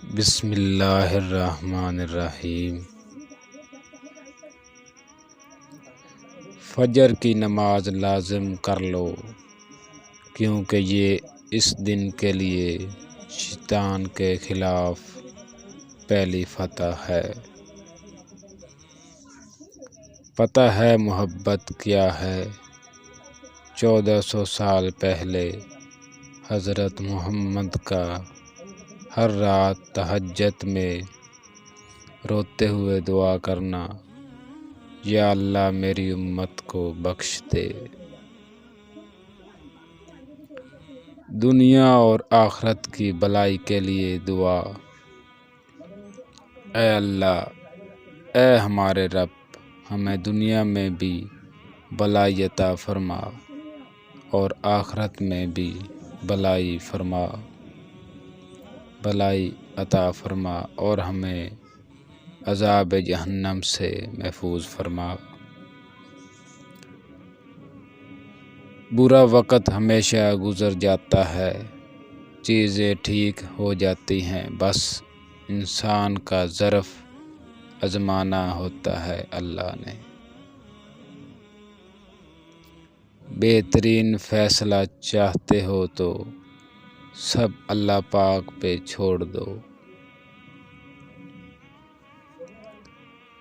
بسم اللہ الرحمن الرحیم۔ فجر کی نماز لازم کر لو، کیونکہ یہ اس دن کے لیے شیطان کے خلاف پہلی فتح ہے۔ پتہ ہے محبت کیا ہے؟ 1400 سال پہلے حضرت محمد کا ہر رات تہجد میں روتے ہوئے دعا کرنا، یا اللہ میری امت کو بخش دے۔ دنیا اور آخرت کی بھلائی کے لیے دعا۔ اے اللہ، اے ہمارے رب، ہمیں دنیا میں بھی بھلائی عطا فرما اور آخرت میں بھی بھلائی عطا فرما اور ہمیں عذاب جہنم سے محفوظ فرما۔ برا وقت ہمیشہ گزر جاتا ہے، چیزیں ٹھیک ہو جاتی ہیں، بس انسان کا ظرف آزمانا ہوتا ہے۔ اللہ نے بہترین فیصلہ چاہتے ہو تو سب اللہ پاک پہ چھوڑ دو۔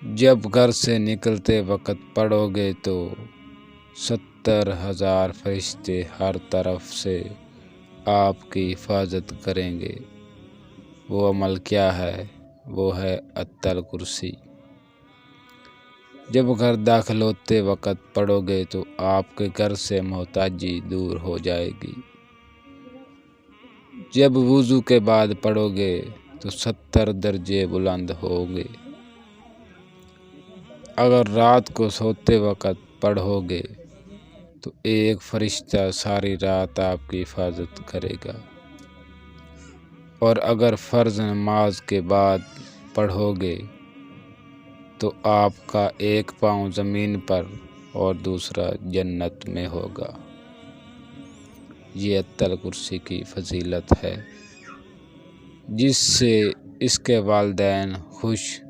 جب گھر سے نکلتے وقت پڑھو گے تو 70,000 فرشتے ہر طرف سے آپ کی حفاظت کریں گے۔ وہ عمل کیا ہے؟ وہ ہے آیت الکرسی۔ جب گھر داخل ہوتے وقت پڑھو گے تو آپ کے گھر سے محتاجی دور ہو جائے گی۔ جب وضو کے بعد پڑھو گے تو 70 درجے بلند ہوں گے۔ اگر رات کو سوتے وقت پڑھو گے تو ایک فرشتہ ساری رات آپ کی حفاظت کرے گا، اور اگر فرض نماز کے بعد پڑھو گے تو آپ کا ایک پاؤں زمین پر اور دوسرا جنت میں ہوگا۔ یہ آیت الکرسی کی فضیلت ہے، جس سے اس کے والدین خوش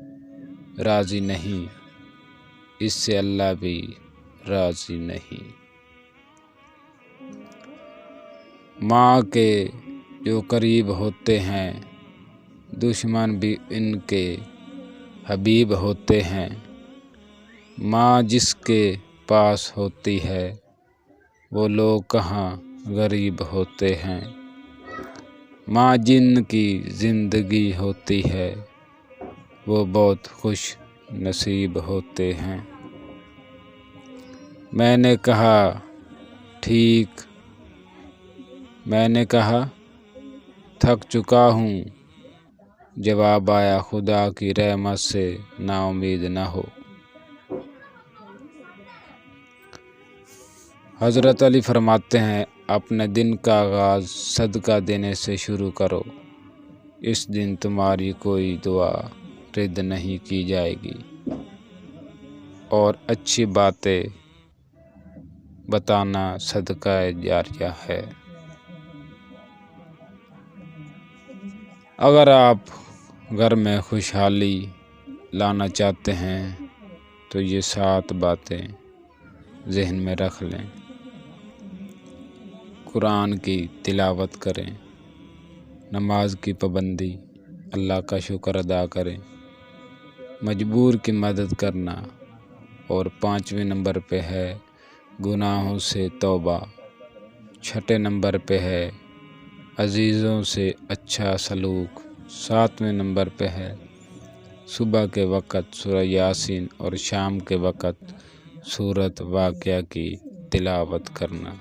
راضی نہیں، اس سے اللہ بھی راضی نہیں۔ ماں کے جو قریب ہوتے ہیں، دشمن بھی ان کے حبیب ہوتے ہیں۔ ماں جس کے پاس ہوتی ہے، وہ لوگ کہاں غریب ہوتے ہیں۔ ماں جن کی زندگی ہوتی ہے، وہ بہت خوش نصیب ہوتے ہیں۔ میں نے کہا تھک چکا ہوں، جواب آیا خدا کی رحمت سے نا امید نہ ہو۔ حضرت علی فرماتے ہیں، اپنے دن کا آغاز صدقہ دینے سے شروع کرو، اس دن تمہاری کوئی دعا رد نہیں کی جائے گی، اور اچھی باتیں بتانا صدقہ جاریہ ہے۔ اگر آپ گھر میں خوشحالی لانا چاہتے ہیں تو یہ 7 باتیں ذہن میں رکھ لیں۔ قرآن کی تلاوت کریں، نماز کی پابندی، اللہ کا شکر ادا کریں، مجبور کی مدد کرنا، اور 5ویں نمبر پہ ہے گناہوں سے توبہ، 6 نمبر پہ ہے عزیزوں سے اچھا سلوک، 7ویں نمبر پہ ہے صبح کے وقت سورہ یاسین اور شام کے وقت سورۃ واقعہ کی تلاوت کرنا۔